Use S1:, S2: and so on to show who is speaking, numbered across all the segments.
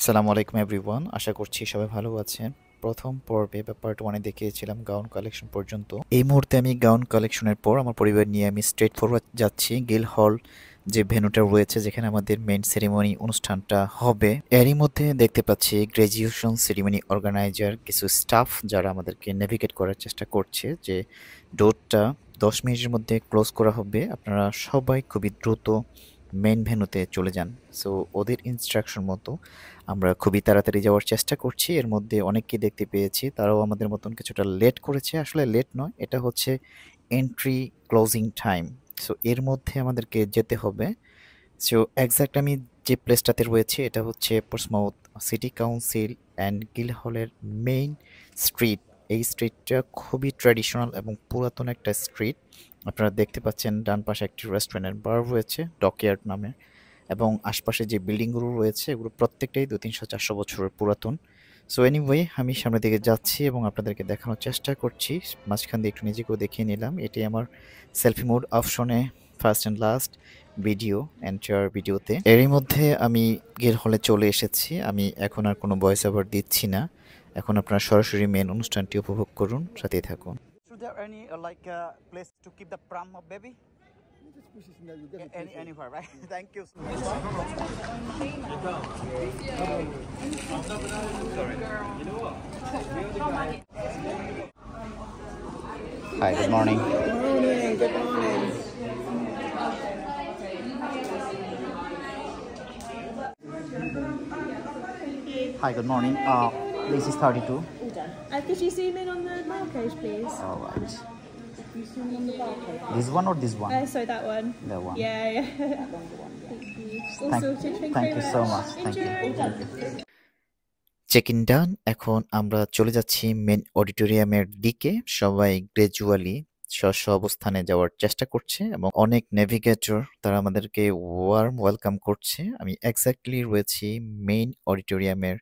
S1: আসসালামু আলাইকুম এভরিওয়ান। আশা করছি সবাই ভালো আছেন। প্রথম পর্বে বা পার্ট 1 এ দেখিয়েছিলাম গাউন কালেকশন পর্যন্ত। এই মুহূর্তে আমি গাউন কালেকশনের পর আমার পরিবার নিয়ে আমি স্ট্রেট ফরওয়ার্ড যাচ্ছি গিল হল যে ভেন্যুটা রয়েছে যেখানে আমাদের মেইন সেরিমনি অনুষ্ঠানটা হবে। এরই মধ্যে দেখতে পাচ্ছি গ্র্যাজুয়েশন সেরিমনি অর্গানাইজার কিছু স্টাফ যারা আমাদেরকে নেভিগেট করার চেষ্টা করছে যে ডোরটা 10 মিনিটের মধ্যে ক্লোজ করা হবে। আপনারা সবাই খুবই দ্রুত মেইন ভেন্যুতে চলে যান। সো ওদের ইনস্ট্রাকশন মতো আমরা খুবই তাড়াতাড়ি যাওয়ার চেষ্টা করছি। এর মধ্যে অনেককেই দেখতে পেয়েছি তারাও আমাদের মতন কিছুটা লেট করেছে। আসলে লেট নয়, এটা হচ্ছে এন্ট্রি ক্লোজিং টাইম। সো এর মধ্যে আমাদেরকে যেতে হবে। সো এক্সাক্ট আমি যে প্লেসটাতে রয়েছে এটা হচ্ছে পোর্টসমাউথ সিটি কাউন্সিল অ্যান্ড গিলহলের মেইন স্ট্রিট। এই স্ট্রিটটা খুবই ট্র্যাডিশনাল এবং পুরাতন একটা স্ট্রিট। আপনারা দেখতে পাচ্ছেন ডান পাশে একটি রেস্টুরেন্ট বার রয়েছে ডকইয়ার্ড নামে, এবং আশপাশে যে বিল্ডিংগুলো রয়েছে এগুলো প্রত্যেকটাই 200-300-400 বছরের পুরাতন। সো এনিওয়ে আমি সামনের দিকে যাচ্ছি এবং আপনাদেরকে দেখানোর চেষ্টা করছি। মাঝখান দিয়ে একটু নিজেকেও দেখিয়ে নিলাম। এটি আমার সেলফি মোড অপশনে first and last video enter ভিডিওতে। এরই মধ্যে আমি গিল হলে চলে এসেছি। আমি এখন আর কোনো ভয়েস ওভার দিচ্ছি না। এখন আপনারা সরাসরি মেন অনুষ্ঠানটি উপভোগ করুন, সাথেই থাকুন। Should there any like place to keep the pram of baby? Anywhere, right? Thank you so much. Hi, good morning.
S2: Good morning.
S1: Hi, good morning. This is 32.
S2: All done. Could you zoom in on the barcode, please?
S1: All right.
S2: You zoom in on the barcode.
S1: This one or this one?
S2: Sorry, that one.
S1: That one.
S2: Yeah. That one, the one. Thank you. All
S1: Thank,
S2: sorted.
S1: thank you so much. Thank you. Check in done. এখন আমরা চলে যাচ্ছি main অডিটোরিয়ামের দিকে। সবাই gradually স্ব অবস্থানে যাওয়ার চেষ্টা করছে এবং অনেক নেভিগেটর তারা আমাদেরকে ওয়ার্ম ওয়েলকাম করছে। আমি এক্স্যাক্টলি রয়েছি মেইন অডিটোরিয়ামের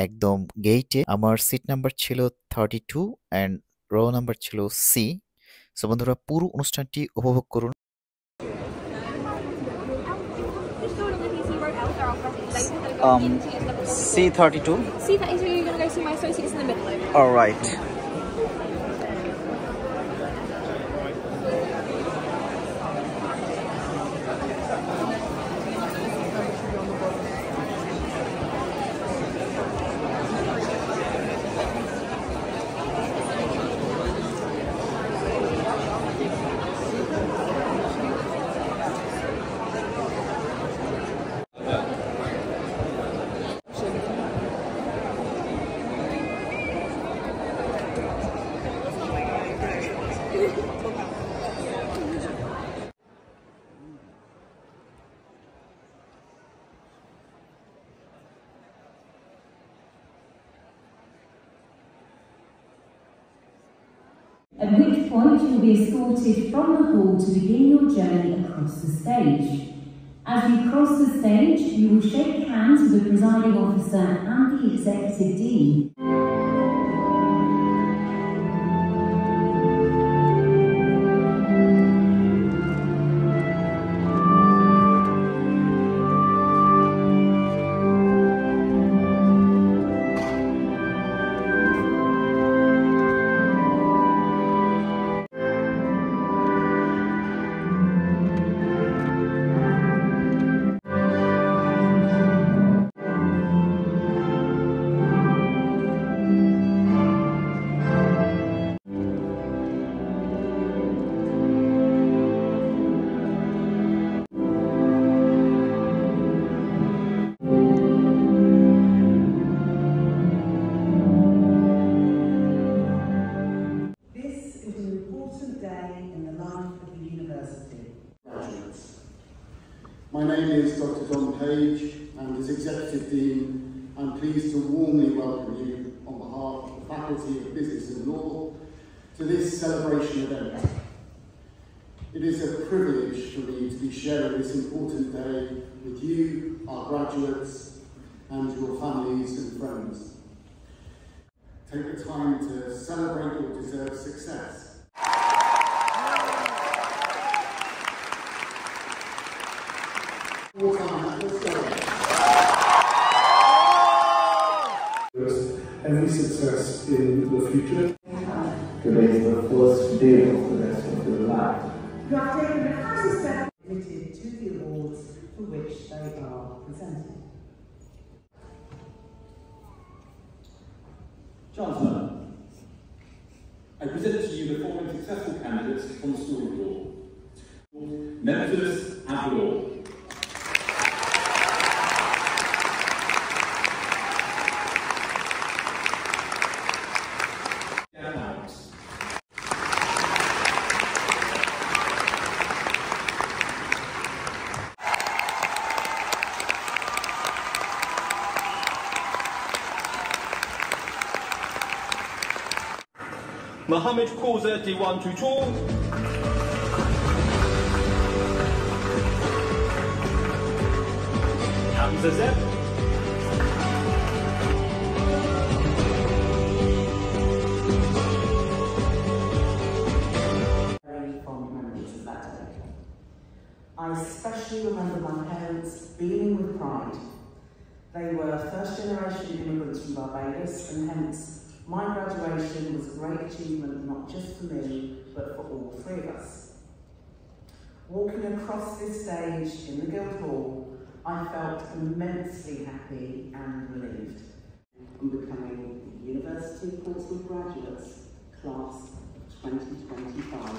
S1: একদম গেইটে। আমার সিট নাম্বার ছিল 32 অ্যান্ড রো নাম্বার ছিল সি। সো বন্ধুরা পুরো অনুষ্ঠানটি উপভোগ করুন। C32.
S3: C32, you're going to go see my associates in the middle over.
S1: All right.
S4: At which point you will be escorted from the hall to begin your journey across the stage. As you cross the stage, you will shake hands with the presiding officer and the executive dean.
S5: My name is Dr. Don Page, and as Executive Dean, I'm pleased to warmly welcome you on behalf of the Faculty of Business and Law to this celebration event. It is a privilege for me to be sharing this important day with you, our graduates, and your families and friends. Take the time to celebrate your deserved success. Let's go.
S6: every success in the future.
S7: Today is the first day of the rest of your life.
S8: You have taken a decisive step committed to the awards for which they are presented.
S9: Chancellor, I present to you the following successful candidates from the School of Law. Nemesis Abdul. Mohammed Kouza Diwan Tutor. Hamza Zeb.
S8: Very fond memories of that day. I especially remember my parents beaming with pride. They were first-generation immigrants from Barbados, and hence my graduation was a great achievement not just for me, but for all three of us. Walking across this stage in the Guildhall, I felt immensely happy and relieved. I'm becoming University of Portsmouth graduates, class 2025.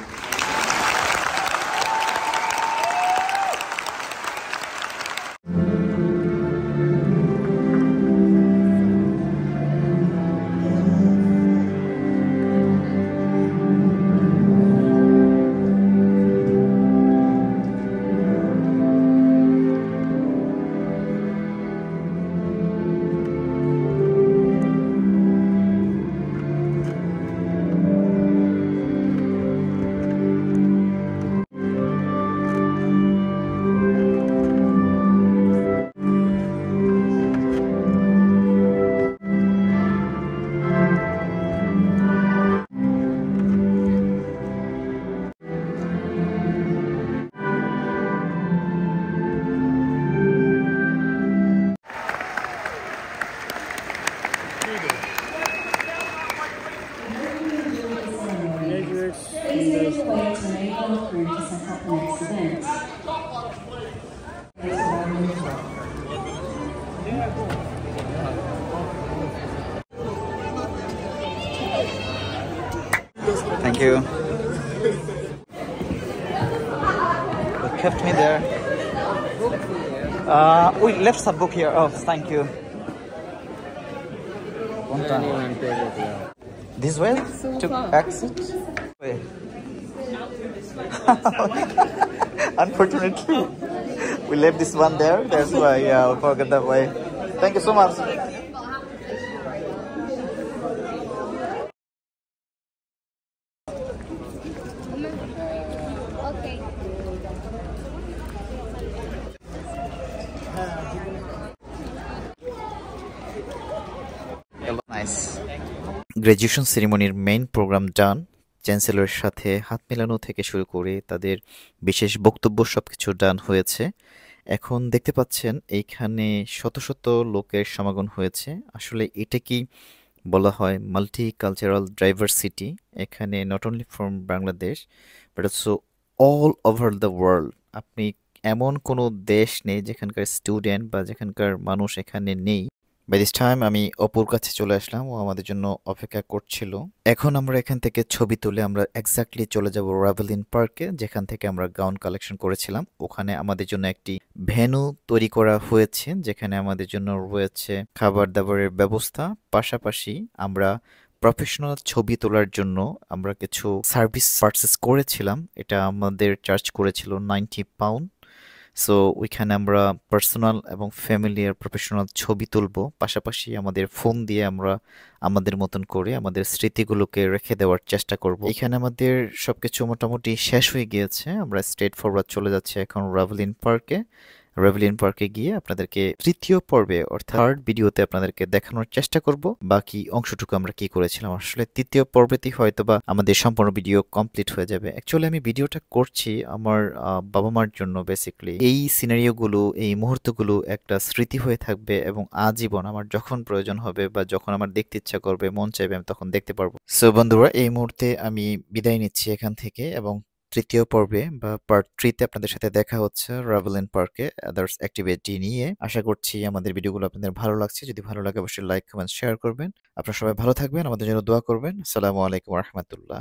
S4: Please make your way to enable our crew to set up the next event.
S1: Thank you. You kept me there. We left some book here. Oh, thank you. This way to exit? Way. Unfortunately, we left this one there. That's why, yeah, we forgot that way. Thank you so much. Nice. Graduation সেরিমনির main programme done. চ্যান্সেলরের সাথে হাত মেলানো থেকে শুরু করে তাদের বিশেষ বক্তব্য সবকিছু ডান হয়েছে। এখন দেখতে পাচ্ছেন এইখানে শত শত লোকের সমাগম হয়েছে। আসলে এটা কি বলা হয় মাল্টি কালচারাল ডাইভার্সিটি। এখানে not only from Bangladesh but also all over the world. আপনি এমন কোনো দেশ নেই যেখানকার স্টুডেন্ট বা যেখানকার মানুষ এখানে নেই। বাই দিস টাইম আমি অপুর কাছে চলে আসলাম, ও আমাদের জন্য অপেক্ষা করছিল। এখন আমরা এখান থেকে ছবি তুলে আমরা এক্স্যাক্টলি চলে যাব রাভেলিন পার্কে, যেখান থেকে আমরা গাউন কালেকশন করেছিলাম। ওখানে আমাদের জন্য একটি ভেন্যু তৈরি করা হয়েছে, যেখানে আমাদের জন্য রয়েছে খাবার দাবারের ব্যবস্থা। পাশাপাশি আমরা প্রফেশনাল ছবি তোলার জন্য আমরা কিছু সার্ভিস পারচেস করেছিলাম। এটা আমাদের চার্জ করেছিল 90 পাউন্ড। সো ওইখানে আমরা পার্সোনাল এবং ফ্যামিলি আর প্রফেশনাল ছবি তুলব। পাশাপাশি আমাদের ফোন দিয়ে আমরা আমাদের মতন করে আমাদের স্মৃতিগুলোকে রেখে দেওয়ার চেষ্টা করব। এখানে আমাদের সবকিছু মোটামুটি শেষ হয়ে গিয়েছে। আমরা স্ট্রেট ফরওয়ার্ড চলে যাচ্ছি এখন রাভেলিন পার্কে। রেভেলিন পার্কে গিয়ে আপনাদেরকে তৃতীয় পর্বে অর্থাৎ থার্ড ভিডিওতে আপনাদেরকে দেখানোর চেষ্টা করব বাকি অংশটুকু আমরা কি করেছিলাম। আসলে তৃতীয় পর্বেতেই হয়তোবা আমাদের সম্পূর্ণ ভিডিও কমপ্লিট হয়ে যাবে। অ্যাকচুয়ালি আমি ভিডিওটা করছি আমার বাবা মার জন্য। বেসিক্যালি এই সিনারিওগুলো, এই মুহূর্তগুলো একটা স্মৃতি হয়ে থাকবে এবং আজীবন আমার যখন প্রয়োজন হবে বা যখন আমার দেখতে ইচ্ছা করবে, মন চাইবে, আমি তখন দেখতে পারবো। সো বন্ধুরা, এই মুহূর্তে আমি বিদায় নিচ্ছি এখান থেকে এবং তৃতীয় পর্বে বা পার্ট 3 তে আপনাদের সাথে দেখা হচ্ছে রাভেলিন পার্কে আদার্স অ্যাক্টিভিটি নিয়ে। আশা করছি আমাদের ভিডিওগুলো আপনাদের ভালো লাগছে। যদি ভালো লাগে অবশ্যই লাইক, কমেন্ট, শেয়ার করবেন। আপনারা সবাই ভালো থাকবেন, আমাদের জন্য দোয়া করবেন। আসসালামু আলাইকুম ওয়া রাহমাতুল্লাহ।